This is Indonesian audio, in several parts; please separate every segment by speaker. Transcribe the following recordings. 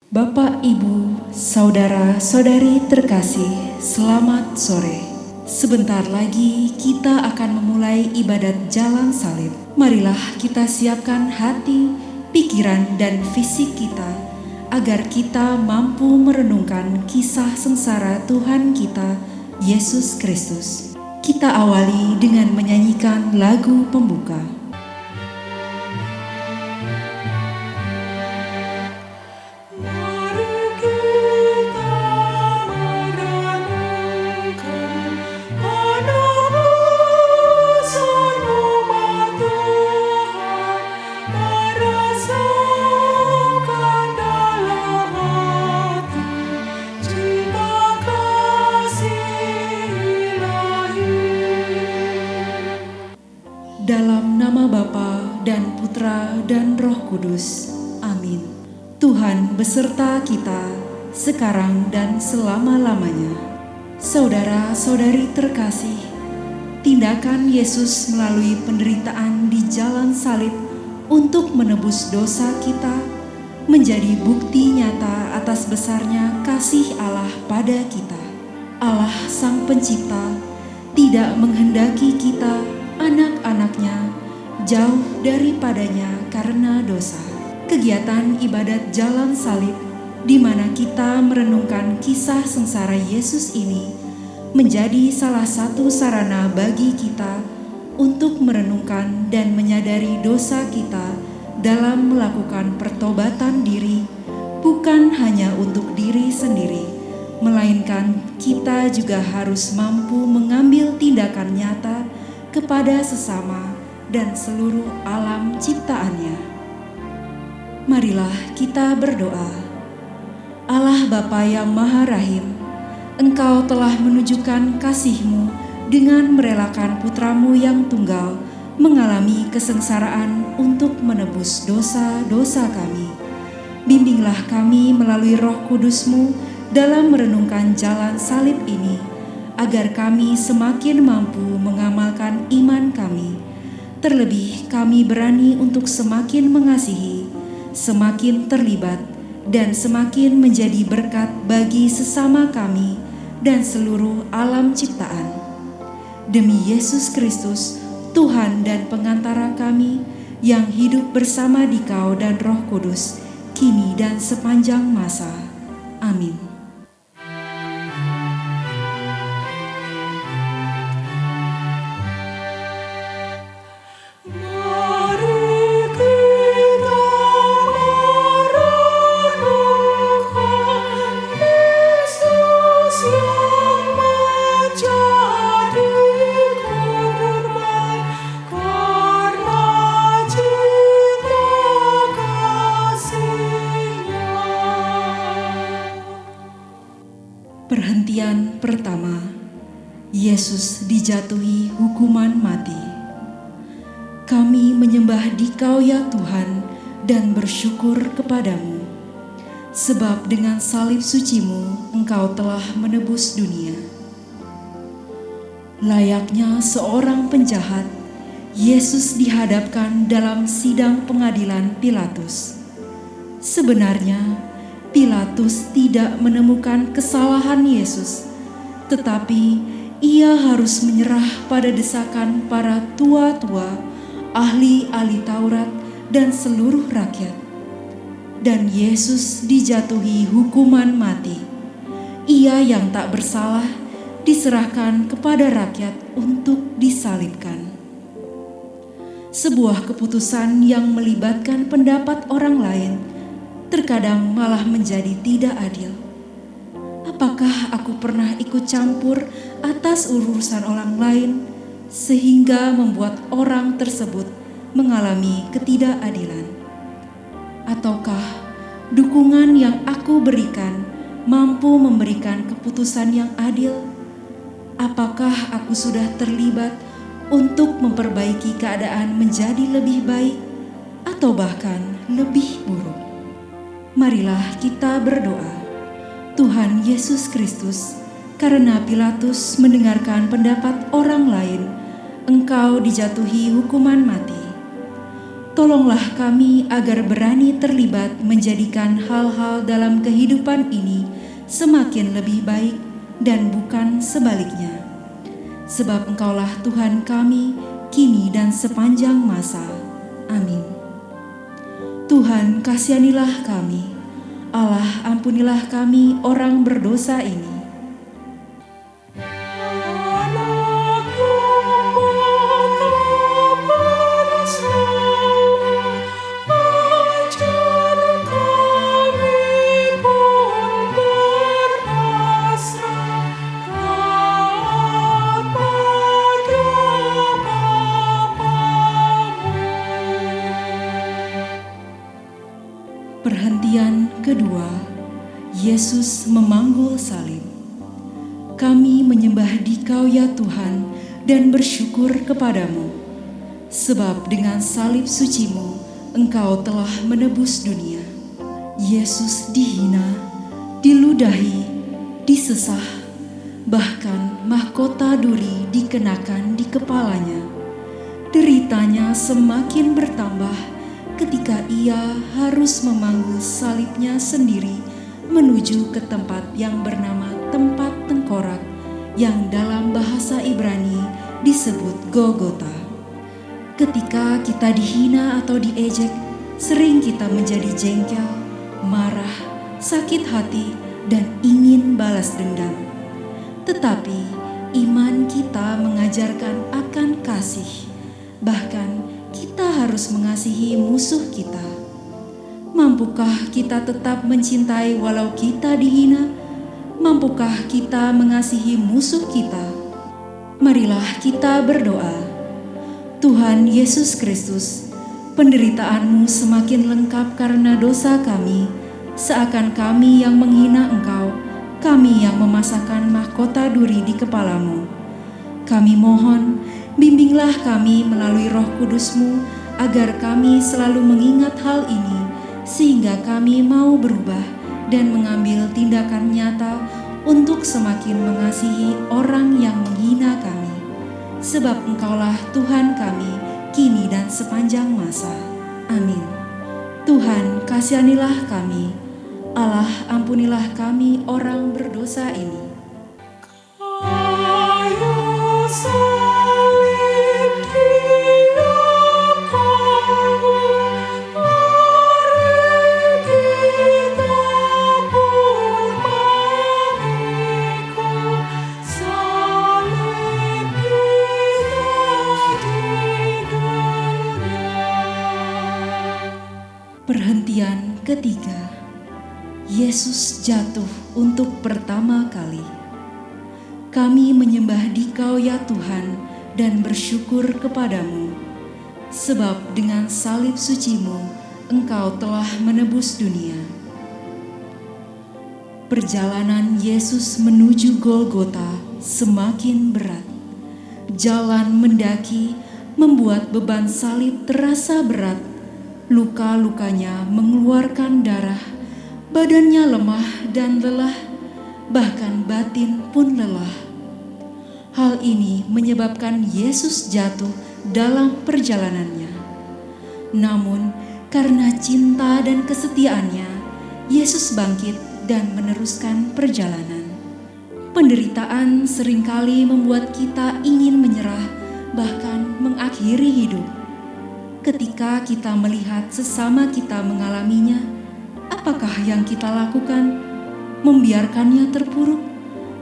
Speaker 1: Bapak, Ibu, saudara-saudari terkasih, selamat sore. Sebentar lagi kita akan memulai ibadat jalan salib. Marilah kita siapkan hati, pikiran, dan fisik kita agar kita mampu merenungkan kisah sengsara Tuhan kita, Yesus Kristus. Kita awali dengan menyanyikan lagu pembuka. Dalam nama Bapa dan Putra dan Roh Kudus. Amin. Tuhan beserta kita sekarang dan selama-lamanya. Saudara-saudari terkasih, tindakan Yesus melalui penderitaan di jalan salib untuk menebus dosa kita menjadi bukti nyata atas besarnya kasih Allah pada kita. Allah Sang Pencipta tidak menghendaki kita anak-anaknya jauh daripadanya karena dosa. Kegiatan ibadat jalan salib di mana kita merenungkan kisah sengsara Yesus ini menjadi salah satu sarana bagi kita untuk merenungkan dan menyadari dosa kita dalam melakukan pertobatan diri, bukan hanya untuk diri sendiri, melainkan kita juga harus mampu mengambil tindakan nyata kepada sesama dan seluruh alam ciptaannya. Marilah kita berdoa. Allah Bapa yang Maha Rahim, Engkau telah menunjukkan kasih-Mu dengan merelakan Putra-Mu yang tunggal mengalami kesengsaraan untuk menebus dosa-dosa kami. Bimbinglah kami melalui Roh Kudus-Mu dalam merenungkan jalan salib ini, agar kami semakin mampu mengamalkan iman kami. Terlebih kami berani untuk semakin mengasihi, semakin terlibat, dan semakin menjadi berkat bagi sesama kami dan seluruh alam ciptaan. Demi Yesus Kristus, Tuhan dan pengantara kami, yang hidup bersama Dikau dan Roh Kudus, kini dan sepanjang masa. Amin. Perhentian pertama, Yesus dijatuhi hukuman mati. Kami menyembah Dikau ya Tuhan dan bersyukur kepadamu, sebab dengan salib suci-Mu Engkau telah menebus dunia. Layaknya seorang penjahat, Yesus dihadapkan dalam sidang pengadilan Pilatus. Sebenarnya Pilatus tidak menemukan kesalahan Yesus, tetapi ia harus menyerah pada desakan para tua-tua, ahli-ahli Taurat, dan seluruh rakyat. Dan Yesus dijatuhi hukuman mati. Ia yang tak bersalah diserahkan kepada rakyat untuk disalibkan. Sebuah keputusan yang melibatkan pendapat orang lain terkadang malah menjadi tidak adil. Apakah aku pernah ikut campur atas urusan orang lain sehingga membuat orang tersebut mengalami ketidakadilan? Ataukah dukungan yang aku berikan mampu memberikan keputusan yang adil? Apakah aku sudah terlibat untuk memperbaiki keadaan menjadi lebih baik atau bahkan lebih buruk? Marilah kita berdoa. Tuhan Yesus Kristus, karena Pilatus mendengarkan pendapat orang lain, Engkau dijatuhi hukuman mati. Tolonglah kami agar berani terlibat menjadikan hal-hal dalam kehidupan ini semakin lebih baik dan bukan sebaliknya. Sebab Engkaulah Tuhan kami, kini dan sepanjang masa. Amin. Tuhan, kasihanilah kami. Allah, ampunilah kami orang berdosa ini. Perhentian kedua, Yesus memanggul salib. Kami menyembah Dikau ya Tuhan dan bersyukur kepadamu, sebab dengan salib suci-Mu Engkau telah menebus dunia. Yesus dihina, diludahi, disesah, bahkan mahkota duri dikenakan di kepalanya. Deritanya semakin bertambah ketika ia harus memanggul salibnya sendiri menuju ke tempat yang bernama tempat tengkorak, yang dalam bahasa Ibrani disebut Golgota. Ketika kita dihina atau diejek, sering kita menjadi jengkel, marah, sakit hati, dan ingin balas dendam. Tetapi iman kita mengajarkan akan kasih, bahkan kita harus mengasihi musuh kita. Mampukah kita tetap mencintai walau kita dihina? Mampukah kita mengasihi musuh kita? Marilah kita berdoa. Tuhan Yesus Kristus, penderitaanmu semakin lengkap karena dosa kami, seakan kami yang menghina Engkau, kami yang memasakkan mahkota duri di kepalamu. Kami mohon, bimbinglah kami melalui Roh Kudus-Mu, agar kami selalu mengingat hal ini, sehingga kami mau berubah dan mengambil tindakan nyata untuk semakin mengasihi orang yang menghina kami. Sebab Engkaulah Tuhan kami, kini dan sepanjang masa. Amin. Tuhan, kasihanilah kami. Allah, ampunilah kami orang berdosa ini. Perhentian ketiga, Yesus jatuh untuk pertama kali. Kami menyembah Dikau ya Tuhan dan bersyukur kepadamu, sebab dengan salib suci-Mu Engkau telah menebus dunia. Perjalanan Yesus menuju Golgota semakin berat. Jalan mendaki membuat beban salib terasa berat. Luka-lukanya mengeluarkan darah, badannya lemah dan lelah, bahkan batin pun lelah. Hal ini menyebabkan Yesus jatuh dalam perjalanannya. Namun, karena cinta dan kesetiaannya, Yesus bangkit dan meneruskan perjalanan. Penderitaan seringkali membuat kita ingin menyerah, bahkan mengakhiri hidup. Ketika kita melihat sesama kita mengalaminya, apakah yang kita lakukan? Membiarkannya terpuruk?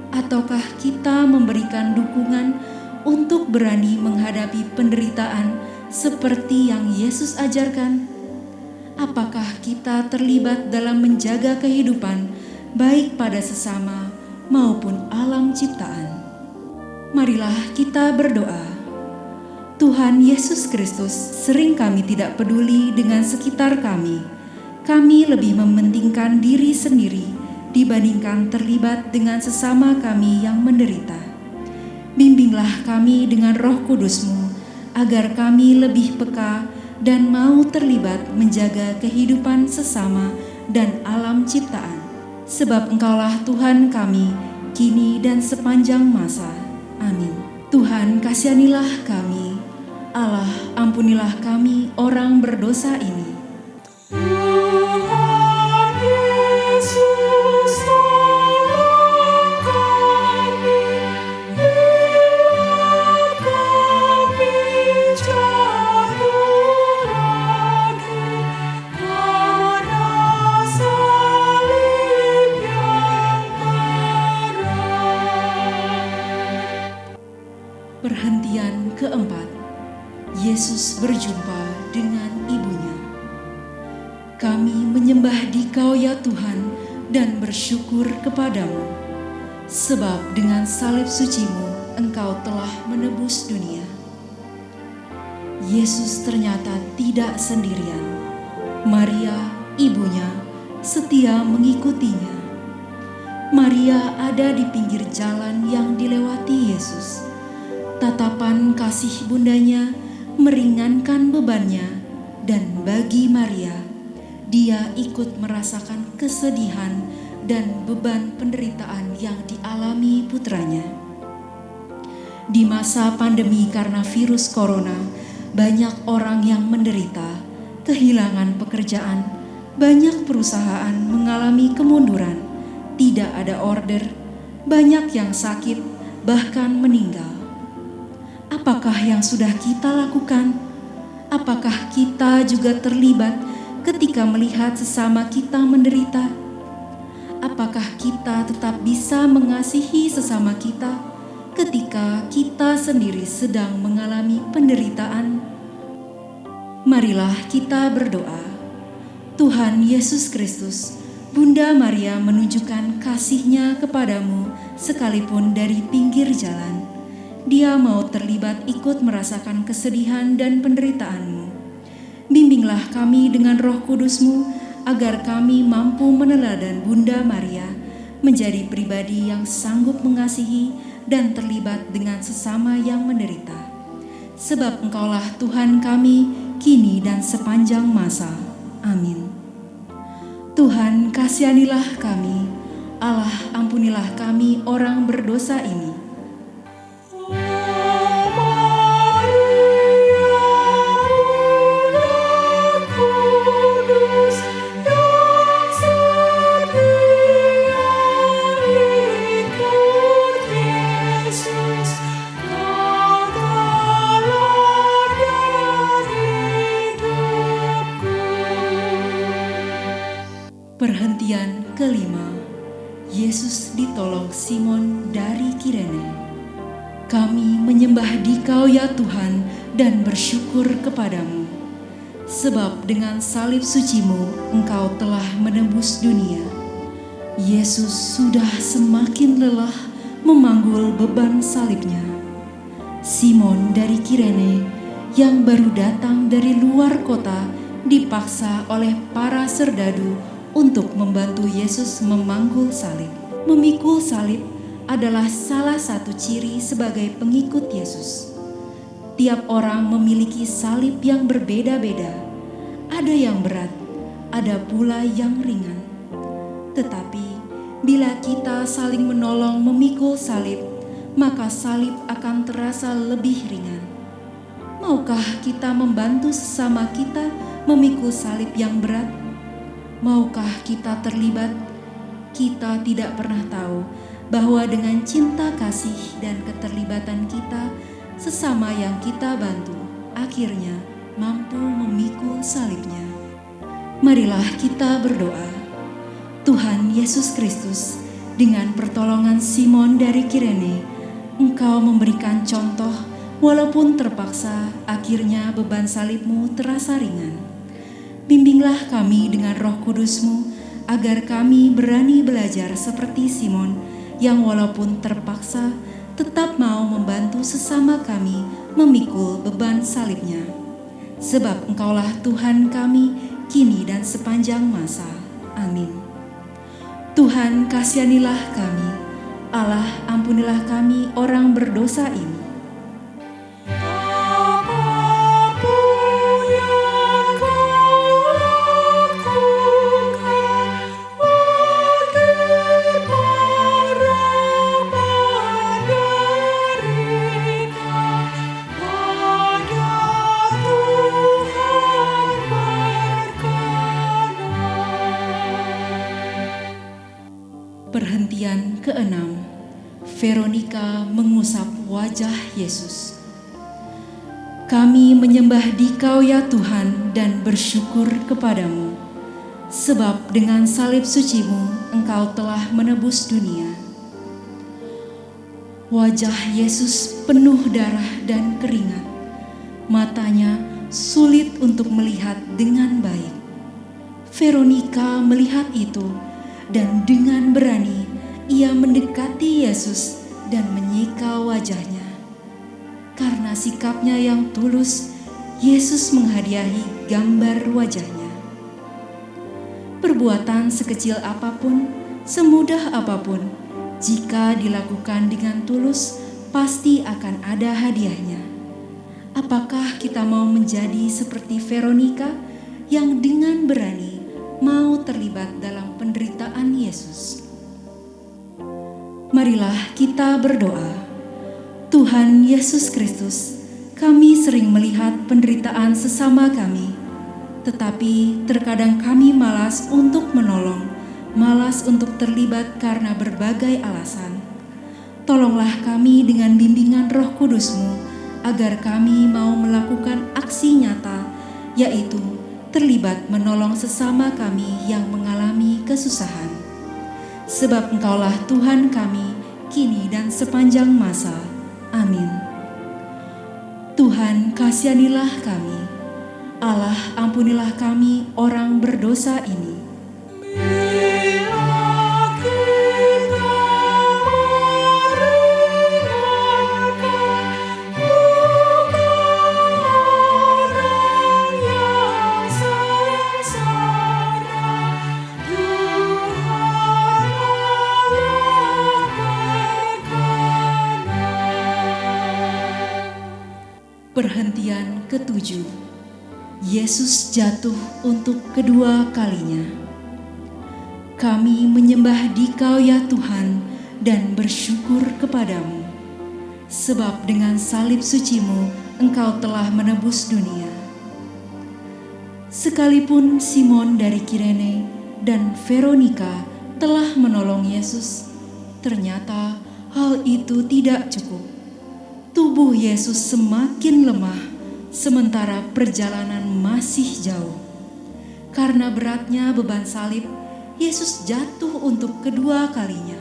Speaker 1: Ataukah kita memberikan dukungan untuk berani menghadapi penderitaan seperti yang Yesus ajarkan? Apakah kita terlibat dalam menjaga kehidupan baik pada sesama maupun alam ciptaan? Marilah kita berdoa. Tuhan Yesus Kristus, sering kami tidak peduli dengan sekitar kami. Kami lebih mementingkan diri sendiri dibandingkan terlibat dengan sesama kami yang menderita. Bimbinglah kami dengan Roh Kudus-Mu, agar kami lebih peka dan mau terlibat menjaga kehidupan sesama dan alam ciptaan. Sebab Engkaulah Tuhan kami, kini dan sepanjang masa. Amin. Tuhan, kasihanilah kami. Allah, ampunilah kami orang berdosa ini.
Speaker 2: Tuhan Yesus, tolong kami, bila kami jatuh lagi, karena salib yang berat.
Speaker 1: Perhentian keempat, Yesus berjumpa dengan ibunya. Kami menyembah Dikau ya Tuhan dan bersyukur kepadamu, sebab dengan salib suci-Mu Engkau telah menebus dunia. Yesus ternyata tidak sendirian. Maria, ibunya, setia mengikutinya. Maria ada di pinggir jalan yang dilewati Yesus. Tatapan kasih bundanya meringankan bebannya, dan bagi Maria, dia ikut merasakan kesedihan dan beban penderitaan yang dialami putranya. Di masa pandemi karena virus corona, banyak orang yang menderita, kehilangan pekerjaan, banyak perusahaan mengalami kemunduran, tidak ada order, banyak yang sakit, bahkan meninggal. Apakah yang sudah kita lakukan? Apakah kita juga terlibat ketika melihat sesama kita menderita? Apakah kita tetap bisa mengasihi sesama kita ketika kita sendiri sedang mengalami penderitaan? Marilah kita berdoa. Tuhan Yesus Kristus, Bunda Maria menunjukkan kasih-Nya kepadamu sekalipun dari pinggir jalan. Dia mau terlibat ikut merasakan kesedihan dan penderitaan-Mu. Bimbinglah kami dengan Roh Kudus-Mu, agar kami mampu meneladan Bunda Maria, menjadi pribadi yang sanggup mengasihi dan terlibat dengan sesama yang menderita. Sebab Engkaulah Tuhan kami, kini dan sepanjang masa. Amin. Tuhan, kasihanilah kami. Allah, ampunilah kami orang berdosa ini. Perhentian kelima, Yesus ditolong Simon dari Kirene. Kami menyembah Dikau ya Tuhan dan bersyukur kepadamu, sebab dengan salib suci-Mu Engkau telah menebus dunia. Yesus sudah semakin lelah memanggul beban salibnya. Simon dari Kirene yang baru datang dari luar kota dipaksa oleh para serdadu untuk membantu Yesus memanggul salib. Memikul salib adalah salah satu ciri sebagai pengikut Yesus. Tiap orang memiliki salib yang berbeda-beda. Ada yang berat, ada pula yang ringan. Tetapi bila kita saling menolong memikul salib, maka salib akan terasa lebih ringan. Maukah kita membantu sesama kita memikul salib yang berat? Maukah kita terlibat? Kita tidak pernah tahu bahwa dengan cinta kasih dan keterlibatan kita, sesama yang kita bantu akhirnya mampu memikul salibnya. Marilah kita berdoa. Tuhan Yesus Kristus, dengan pertolongan Simon dari Kirene, Engkau memberikan contoh walaupun terpaksa, akhirnya beban salib-Mu terasa ringan. Bimbinglah kami dengan Roh Kudus-Mu, agar kami berani belajar seperti Simon, yang walaupun terpaksa, tetap mau membantu sesama kami memikul beban salibnya. Sebab Engkaulah Tuhan kami, kini dan sepanjang masa. Amin. Tuhan, kasihanilah kami. Allah, ampunilah kami orang berdosa ini. Perhentian keenam, Veronika mengusap wajah Yesus. Kami menyembah Dikau ya Tuhan dan bersyukur kepadamu, sebab dengan salib suci-Mu Engkau telah menebus dunia. Wajah Yesus penuh darah dan keringat, matanya sulit untuk melihat dengan baik. Veronika melihat itu, dan dengan berani ia mendekati Yesus dan menyeka wajahnya. Karena sikapnya yang tulus, Yesus menghadiahi gambar wajahnya. Perbuatan sekecil apapun, semudah apapun, jika dilakukan dengan tulus, pasti akan ada hadiahnya. Apakah kita mau menjadi seperti Veronika yang dengan berani mau terlibat dalam penderitaan Yesus? Marilah kita berdoa. Tuhan Yesus Kristus, kami sering melihat penderitaan sesama kami, tetapi terkadang kami malas untuk menolong, malas untuk terlibat karena berbagai alasan. Tolonglah kami dengan bimbingan Roh Kudus-Mu, agar kami mau melakukan aksi nyata, yaitu terlibat menolong sesama kami yang mengalami kesusahan. Sebab Engkaulah Tuhan kami, kini dan sepanjang masa. Amin. Tuhan, kasihanilah kami. Allah, ampunilah kami orang berdosa ini. Perhentian ketujuh, Yesus jatuh untuk kedua kalinya. Kami menyembah Dikau ya Tuhan dan bersyukur kepadamu, sebab dengan salib suci-Mu Engkau telah menebus dunia. Sekalipun Simon dari Kirene dan Veronika telah menolong Yesus, ternyata hal itu tidak cukup. Tubuh Yesus semakin lemah, sementara perjalanan masih jauh. Karena beratnya beban salib, Yesus jatuh untuk kedua kalinya.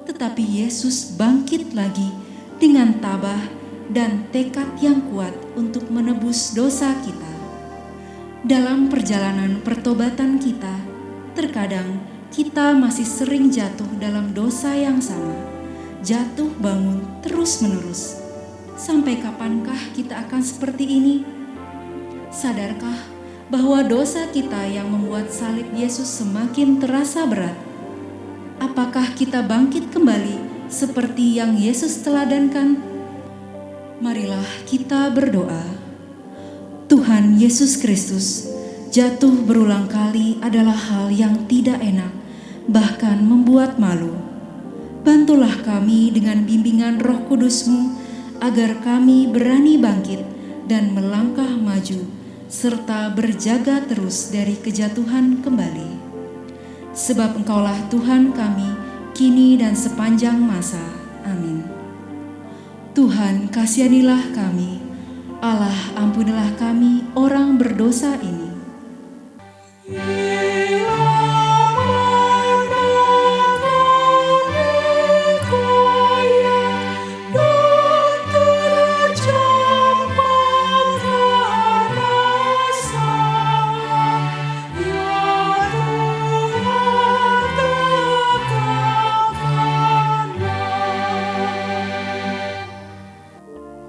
Speaker 1: Tetapi Yesus bangkit lagi dengan tabah dan tekad yang kuat untuk menebus dosa kita. Dalam perjalanan pertobatan kita, terkadang kita masih sering jatuh dalam dosa yang sama. Jatuh bangun terus-menerus. Sampai kapankah kita akan seperti ini? Sadarkah bahwa dosa kita yang membuat salib Yesus semakin terasa berat? Apakah kita bangkit kembali seperti yang Yesus teladankan? Marilah kita berdoa. Tuhan Yesus Kristus, jatuh berulang kali adalah hal yang tidak enak, bahkan membuat malu. Bantulah kami dengan bimbingan Roh Kudus-Mu, agar kami berani bangkit dan melangkah maju, serta berjaga terus dari kejatuhan kembali. Sebab Engkaulah Tuhan kami, kini dan sepanjang masa. Amin. Tuhan, kasihanilah kami. Allah, ampunilah kami orang berdosa ini.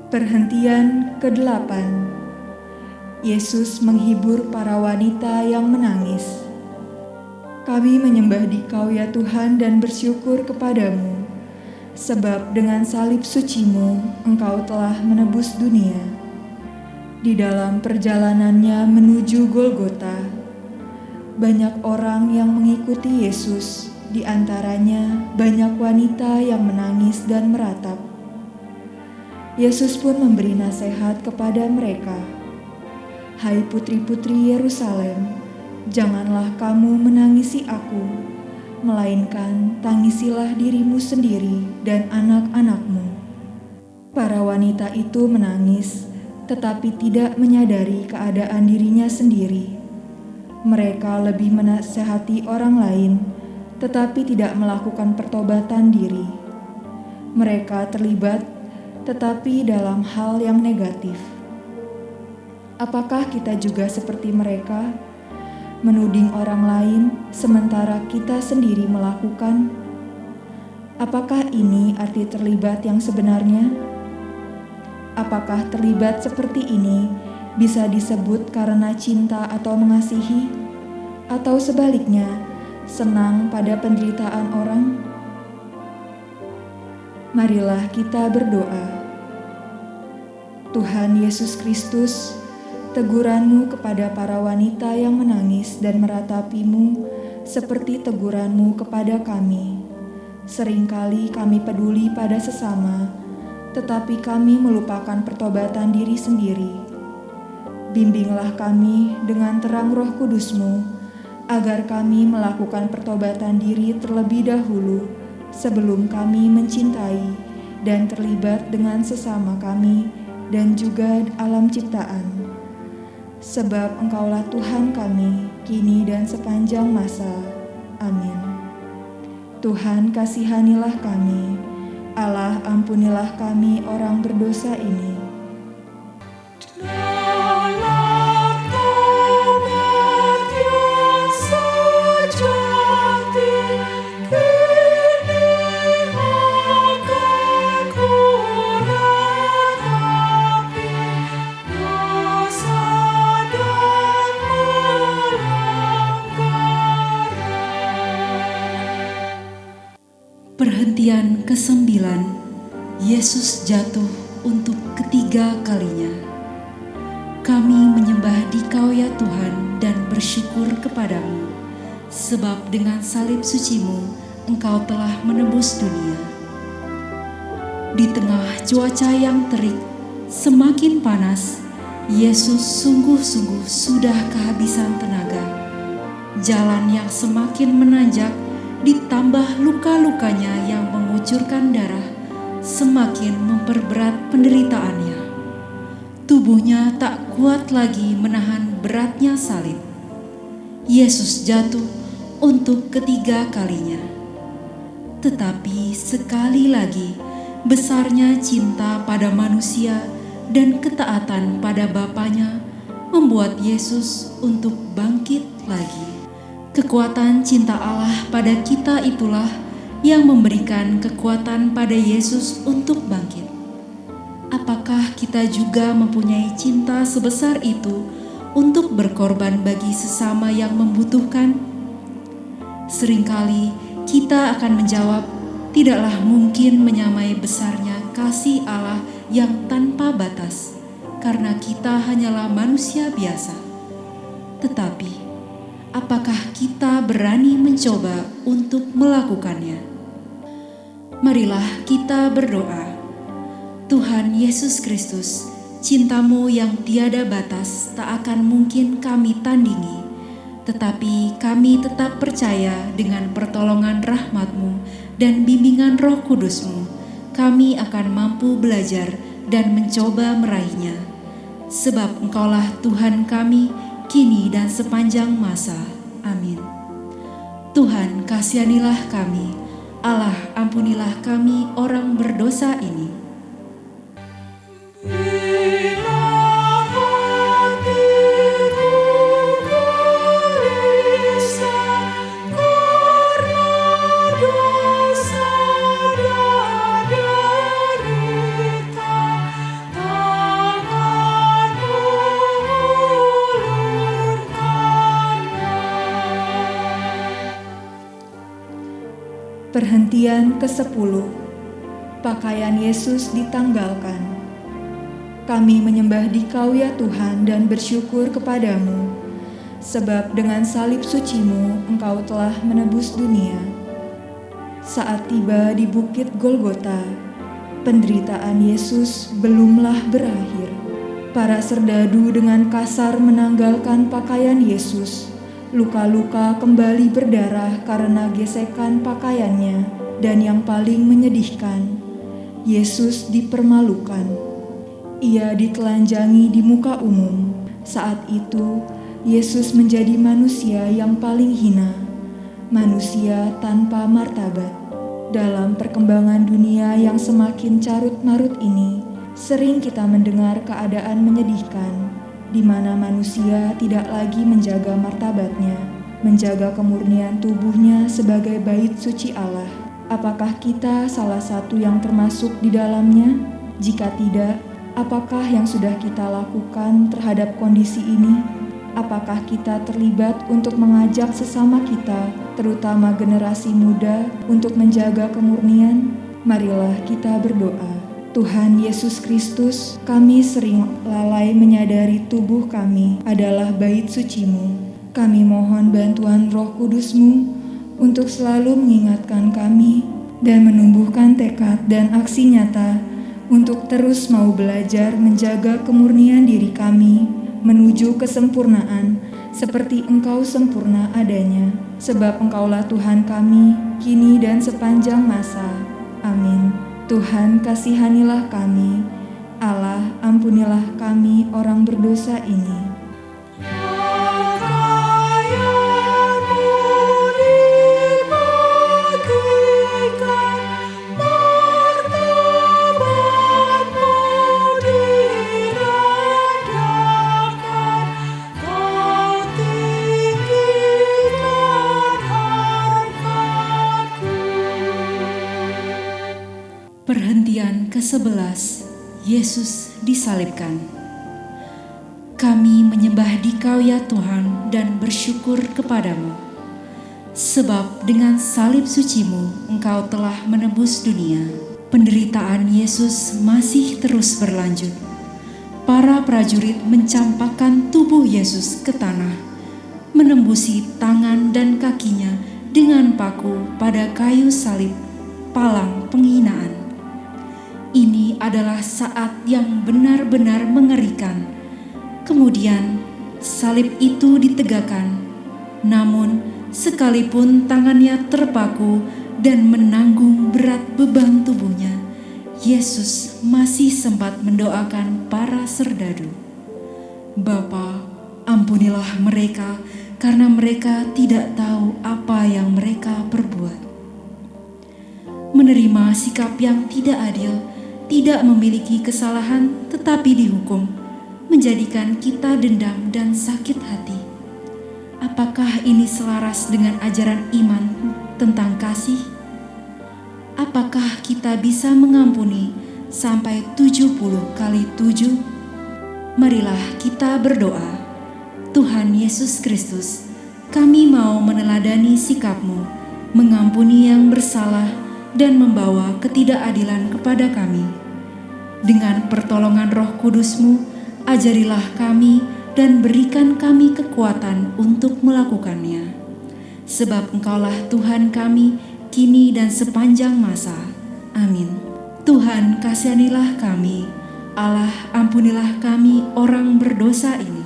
Speaker 3: Perhentian ke-8. Yesus menghibur para wanita yang menangis. Kami menyembah Dikau ya Tuhan dan bersyukur kepadamu, sebab dengan salib suci-Mu Engkau telah menebus dunia. Di dalam perjalanannya menuju Golgota, banyak orang yang mengikuti Yesus, di antaranya banyak wanita yang menangis dan meratap. Yesus pun memberi nasihat kepada mereka. Hai putri-putri Yerusalem, janganlah kamu menangisi aku, melainkan tangisilah dirimu sendiri dan anak-anakmu. Para wanita itu menangis, tetapi tidak menyadari keadaan dirinya sendiri. Mereka lebih menasehati orang lain, tetapi tidak melakukan pertobatan diri. Mereka terlibat, tetapi dalam hal yang negatif. Apakah kita juga seperti mereka, menuding orang lain sementara kita sendiri melakukan? Apakah ini arti terlibat yang sebenarnya? Apakah terlibat seperti ini bisa disebut karena cinta atau mengasihi, atau sebaliknya, senang pada penderitaan orang? Marilah kita berdoa. Tuhan Yesus Kristus, teguran-Mu kepada para wanita yang menangis dan meratapi-Mu seperti teguran-Mu kepada kami. Seringkali kami peduli pada sesama, tetapi kami melupakan pertobatan diri sendiri. Bimbinglah kami dengan terang Roh Kudus-Mu, agar kami melakukan pertobatan diri terlebih dahulu sebelum kami mencintai dan terlibat dengan sesama kami dan juga alam ciptaan. Sebab Engkaulah Tuhan kami, kini dan sepanjang masa. Amin. Tuhan, kasihanilah kami. Allah, ampunilah kami orang berdosa ini.
Speaker 2: Dalam tobat yang sejati, kini akan ku ratapi dosa dan pelanggaran.
Speaker 1: Perhentian ke-9, Yesus jatuh untuk ketiga kalinya. Kami menyembah Dikau ya Tuhan dan bersyukur kepadamu, sebab dengan salib suci-Mu Engkau telah menebus dunia. Di tengah cuaca yang terik, semakin panas, Yesus sungguh-sungguh sudah kehabisan tenaga. Jalan yang semakin menanjak ditambah luka-lukanya yang mengucurkan darah, semakin memperberat penderitaannya. Tubuhnya tak kuat lagi menahan beratnya salib. Yesus jatuh untuk ketiga kalinya. Tetapi sekali lagi, besarnya cinta pada manusia dan ketaatan pada Bapanya membuat Yesus untuk bangkit lagi. Kekuatan cinta Allah pada kita itulah yang memberikan kekuatan pada Yesus untuk bangkit. Apakah kita juga mempunyai cinta sebesar itu untuk berkorban bagi sesama yang membutuhkan? Seringkali kita akan menjawab, tidaklah mungkin menyamai besarnya kasih Allah yang tanpa batas, karena kita hanyalah manusia biasa. Tetapi, apakah kita berani mencoba untuk melakukannya? Marilah kita berdoa. Tuhan Yesus Kristus, cinta-Mu yang tiada batas tak akan mungkin kami tandingi, tetapi kami tetap percaya dengan pertolongan rahmat-Mu dan bimbingan Roh Kudus-Mu, kami akan mampu belajar dan mencoba meraihnya. Sebab Engkaulah Tuhan kami, kini dan sepanjang masa. Amin. Tuhan, kasihanilah kami. Allah, ampunilah kami orang berdosa ini.
Speaker 2: Bila hatiku gelisah karena dosa dan derita, tangan-Mu ulurkanlah.
Speaker 3: Perhentian ke-10, pakaian Yesus ditanggalkan. Kami menyembah Dikau ya Tuhan dan bersyukur kepadamu, sebab dengan salib suci-Mu Engkau telah menebus dunia. Saat tiba di bukit Golgota, penderitaan Yesus belumlah berakhir. Para serdadu dengan kasar menanggalkan pakaian Yesus, Luka-luka kembali berdarah karena gesekan pakaiannya, dan yang paling menyedihkan, Yesus dipermalukan. Ia ditelanjangi di muka umum. Saat itu, Yesus menjadi manusia yang paling hina, manusia tanpa martabat. Dalam perkembangan dunia yang semakin carut-marut ini, sering kita mendengar keadaan menyedihkan, di mana manusia tidak lagi menjaga martabatnya, menjaga kemurnian tubuhnya sebagai bait suci Allah. Apakah kita salah satu yang termasuk di dalamnya? Jika tidak, apakah yang sudah kita lakukan terhadap kondisi ini? Apakah kita terlibat untuk mengajak sesama kita, terutama generasi muda, untuk menjaga kemurnian? Marilah kita berdoa. Tuhan Yesus Kristus, kami sering lalai menyadari tubuh kami adalah bait suci-Mu. Kami mohon bantuan Roh Kudus-Mu untuk selalu mengingatkan kami dan menumbuhkan tekad dan aksi nyata untuk terus mau belajar menjaga kemurnian diri kami menuju kesempurnaan seperti Engkau sempurna adanya. Sebab Engkaulah Tuhan kami, kini dan sepanjang masa. Amin. Tuhan, kasihanilah kami. Allah, ampunilah kami orang berdosa ini.
Speaker 2: Pakaianmu dibagikan, martabatmu direndahkan, Kau tinggikan harkatku.
Speaker 1: Perhentian ke-11, Yesus disalibkan. Kami menyembah Dikau ya Tuhan dan bersyukur kepadamu, sebab dengan salib suci-Mu Engkau telah menebus dunia. Penderitaan Yesus masih terus berlanjut. Para prajurit mencampakkan tubuh Yesus ke tanah, menembusi tangan dan kakinya dengan paku pada kayu salib, palang penghinaan. Ini adalah saat yang benar-benar mengerikan. Kemudian salib itu ditegakkan, namun sekalipun tangannya terpaku dan menanggung berat beban tubuhnya, Yesus masih sempat mendoakan para serdadu. Bapa, ampunilah mereka karena mereka tidak tahu apa yang mereka perbuat. Menerima sikap yang tidak adil, tidak memiliki kesalahan tetapi dihukum, menjadikan kita dendam dan sakit hati. Apakah ini selaras dengan ajaran iman tentang kasih? Apakah kita bisa mengampuni sampai 70 kali 7? Marilah kita berdoa. Tuhan Yesus Kristus, kami mau meneladani sikap-Mu, mengampuni yang bersalah dan membawa ketidakadilan kepada kami. Dengan pertolongan Roh Kudus-Mu, ajarilah kami dan berikan kami kekuatan untuk melakukannya. Sebab Engkaulah Tuhan kami, kini dan sepanjang masa. Amin. Tuhan, kasihanilah kami. Allah, ampunilah kami orang berdosa ini.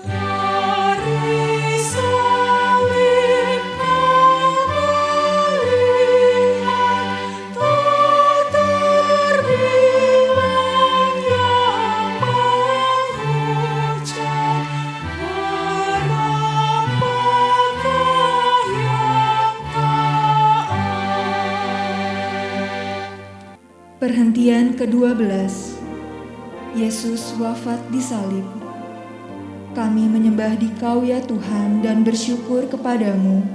Speaker 2: Dari salib Kau melihat, tak terbilang yang mengucap, berapakah yang taat.
Speaker 3: Perhentian ke-12, Yesus wafat di salib. Kami menyembah Dikau ya Tuhan dan bersyukur kepadamu,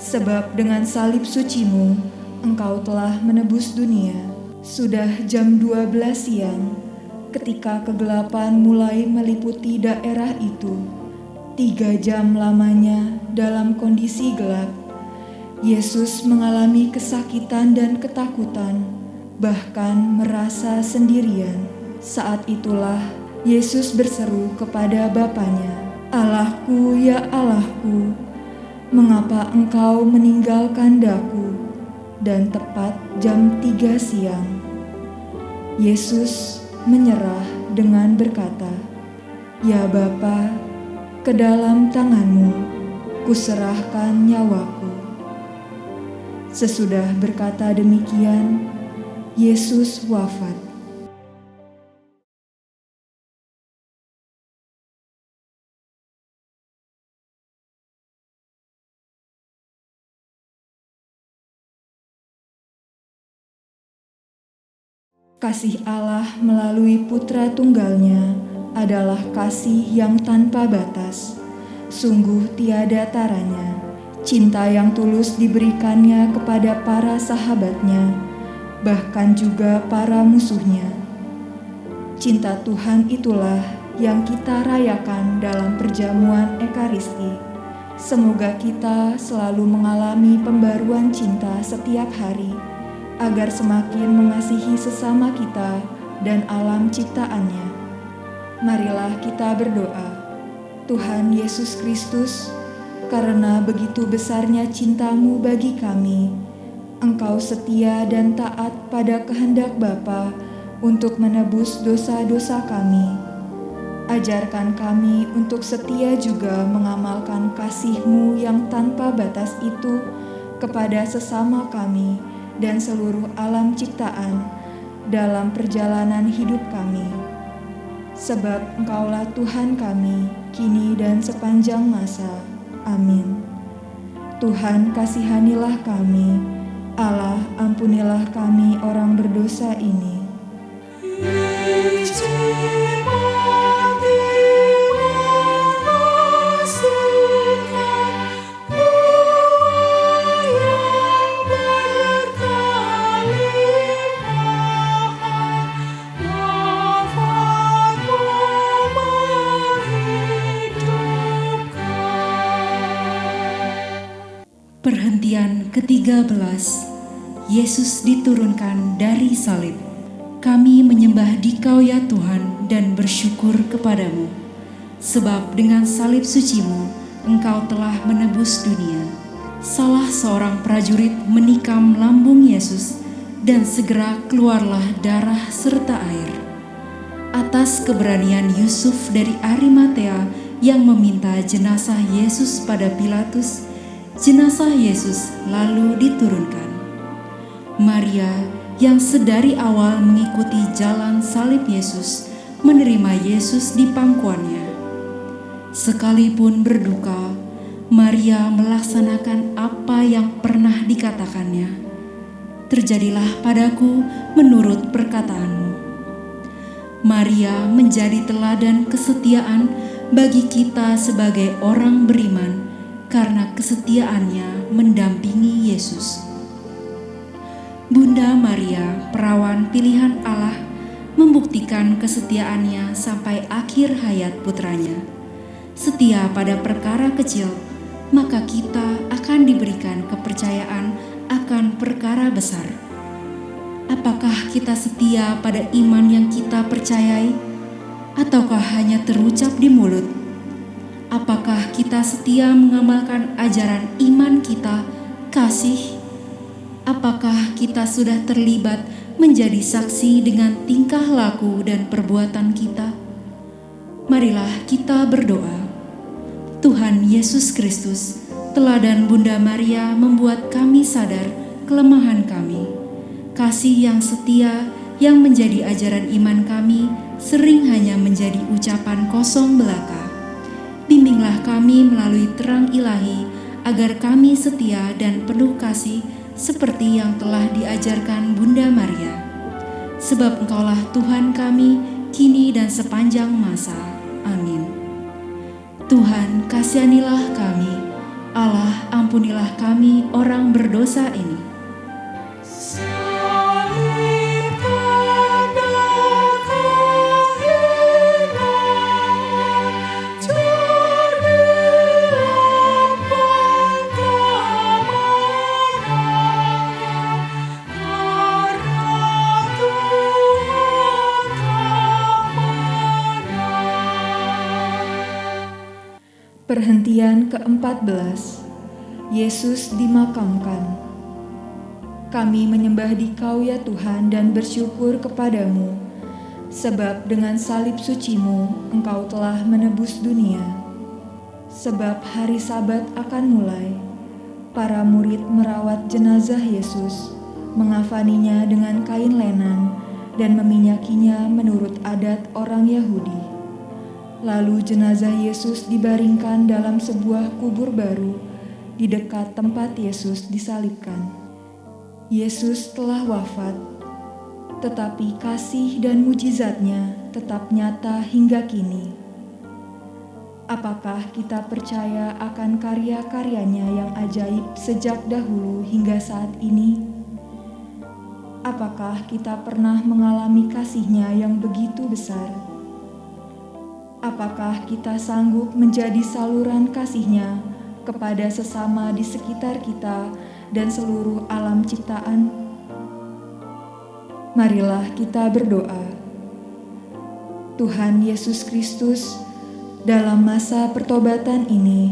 Speaker 3: sebab dengan salib suci-Mu Engkau telah menebus dunia. Sudah jam 12 siang, ketika kegelapan mulai meliputi daerah itu. 3 jam lamanya dalam kondisi gelap, Yesus mengalami kesakitan dan ketakutan, bahkan merasa sendirian. Saat itulah Yesus berseru kepada Bapanya, "Allahku, ya Allahku, mengapa Engkau meninggalkan Daku?" Dan tepat jam 3 siang, Yesus menyerah dengan berkata, "Ya Bapa, ke dalam tangan-Mu kuserahkan nyawaku. Sesudah berkata demikian, Yesus wafat. Kasih Allah melalui Putra Tunggalnya adalah kasih yang tanpa batas. Sungguh tiada taranya, cinta yang tulus diberikannya kepada para sahabatnya, bahkan juga para musuhnya. Cinta Tuhan itulah yang kita rayakan dalam perjamuan Ekaristi. Semoga kita selalu mengalami pembaruan cinta setiap hari, agar semakin mengasihi sesama kita dan alam ciptaannya. Marilah kita berdoa. Tuhan Yesus Kristus, karena begitu besarnya cinta-Mu bagi kami, Engkau setia dan taat pada kehendak Bapa untuk menebus dosa-dosa kami. Ajarkan kami untuk setia juga mengamalkan kasih-Mu yang tanpa batas itu kepada sesama kami dan seluruh alam ciptaan dalam perjalanan hidup kami. Sebab Engkaulah Tuhan kami, kini dan sepanjang masa. Amin. Tuhan kasihanilah kami, Allah ampunilah kami orang berdosa ini.
Speaker 1: Perhentian ke-13. Yesus diturunkan dari salib. Kami menyembah Dikau ya Tuhan dan bersyukur kepadamu, sebab dengan salib suci-Mu Engkau telah menebus dunia. Salah seorang prajurit menikam lambung Yesus dan segera keluarlah darah serta air. Atas keberanian Yusuf dari Arimatea yang meminta jenazah Yesus pada Pilatus, jenazah Yesus lalu diturunkan. Maria yang sedari awal mengikuti jalan salib Yesus menerima Yesus di pangkuannya. Sekalipun berduka, Maria melaksanakan apa yang pernah dikatakannya. Terjadilah padaku menurut perkataanmu. Maria menjadi teladan kesetiaan bagi kita sebagai orang beriman karena kesetiaannya mendampingi Yesus. Bunda Maria, perawan pilihan Allah, membuktikan kesetiaannya sampai akhir hayat putranya. Setia pada perkara kecil, maka kita akan diberikan kepercayaan akan perkara besar. Apakah kita setia pada iman yang kita percayai, ataukah hanya terucap di mulut? Apakah kita setia mengamalkan ajaran iman kita, kasih? Apakah kita sudah terlibat menjadi saksi dengan tingkah laku dan perbuatan kita? Marilah kita berdoa. Tuhan Yesus Kristus, teladan Bunda Maria membuat kami sadar kelemahan kami. Kasih yang setia yang menjadi ajaran iman kami sering hanya menjadi ucapan kosong belaka. Bimbinglah kami melalui terang ilahi agar kami setia dan penuh kasih seperti yang telah diajarkan Bunda Maria. Sebab Engkaulah Tuhan kami, kini dan sepanjang masa. Amin. Tuhan kasihanilah kami, Allah ampunilah kami orang berdosa ini.
Speaker 3: Perhentian ke-14. Yesus dimakamkan. Kami menyembah Dikau ya Tuhan dan bersyukur kepadamu, sebab dengan salib suci-Mu Engkau telah menebus dunia. Sebab hari Sabat akan mulai. Para murid merawat jenazah Yesus, mengafaninya dengan kain lenan dan meminyakinya menurut adat orang Yahudi. Lalu jenazah Yesus dibaringkan dalam sebuah kubur baru di dekat tempat Yesus disalibkan. Yesus telah wafat, tetapi kasih dan mujizatnya tetap nyata hingga kini. Apakah kita percaya akan karya-karyanya yang ajaib sejak dahulu hingga saat ini? Apakah kita pernah mengalami kasih-Nya yang begitu besar? Apakah kita sanggup menjadi saluran kasih-Nya kepada sesama di sekitar kita dan seluruh alam ciptaan? Marilah kita berdoa. Tuhan Yesus Kristus, dalam masa pertobatan ini,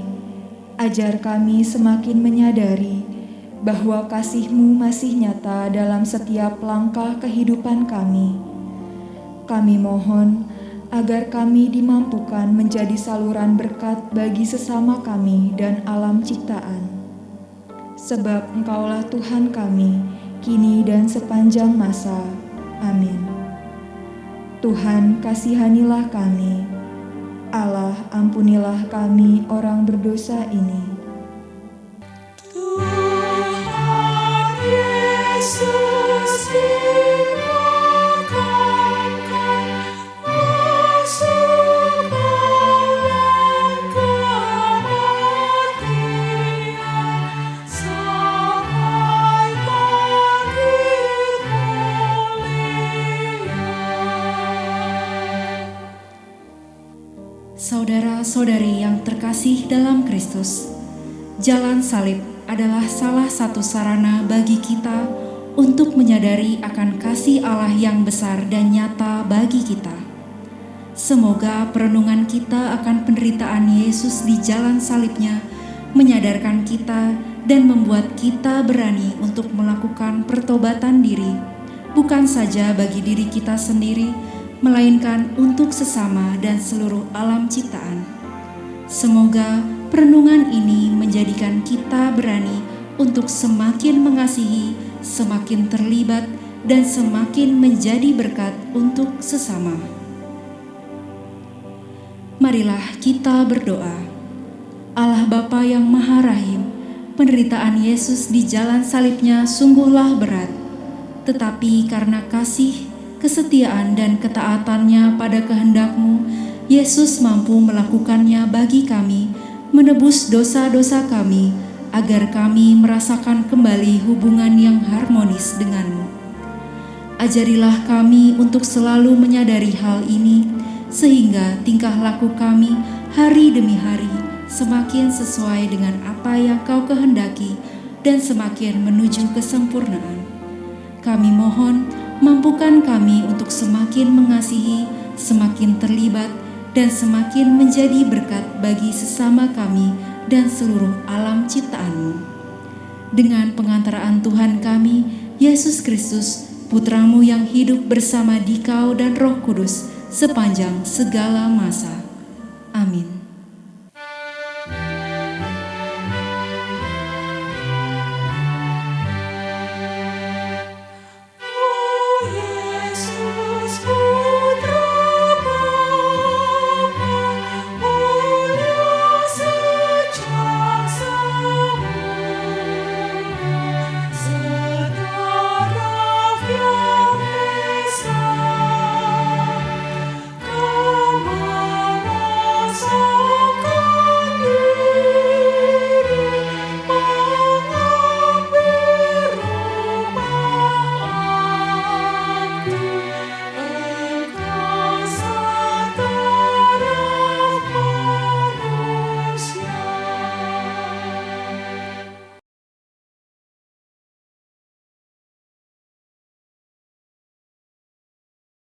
Speaker 3: ajar kami semakin menyadari bahwa kasih-Mu masih nyata dalam setiap langkah kehidupan kami. Kami mohon agar kami dimampukan menjadi saluran berkat bagi sesama kami dan alam ciptaan. Sebab Engkaulah Tuhan kami, kini dan sepanjang masa. Amin. Tuhan, kasihanilah kami. Allah, ampunilah kami orang berdosa ini.
Speaker 2: Tuhan Yesus dimakamkan, masuk oleh kematian, sampai bangkit mulia.
Speaker 1: Saudara-saudari yang terkasih dalam Kristus, jalan salib adalah salah satu sarana bagi kita untuk menyadari akan kasih Allah yang besar dan nyata bagi kita. Semoga perenungan kita akan penderitaan Yesus di jalan salibnya menyadarkan kita dan membuat kita berani untuk melakukan pertobatan diri, bukan saja bagi diri kita sendiri, melainkan untuk sesama dan seluruh alam ciptaan. Semoga perenungan ini menjadikan kita berani untuk semakin mengasihi, semakin terlibat, dan semakin menjadi berkat untuk sesama. Marilah kita berdoa. Allah Bapa yang Maha Rahim, penderitaan Yesus di jalan salibnya sungguhlah berat, tetapi karena kasih, kesetiaan dan ketaatannya pada kehendak-Mu, Yesus mampu melakukannya bagi kami, menebus dosa-dosa kami, agar kami merasakan kembali hubungan yang harmonis dengan-Mu. Ajarilah kami untuk selalu menyadari hal ini, sehingga tingkah laku kami hari demi hari semakin sesuai dengan apa yang Kau kehendaki dan semakin menuju kesempurnaan. Kami mohon, mampukan kami untuk semakin mengasihi, semakin terlibat, dan semakin menjadi berkat bagi sesama kami dan seluruh alam ciptaan-Mu. Dengan pengantaraan Tuhan kami, Yesus Kristus, Putra-Mu yang hidup bersama Dikau dan Roh Kudus sepanjang segala masa.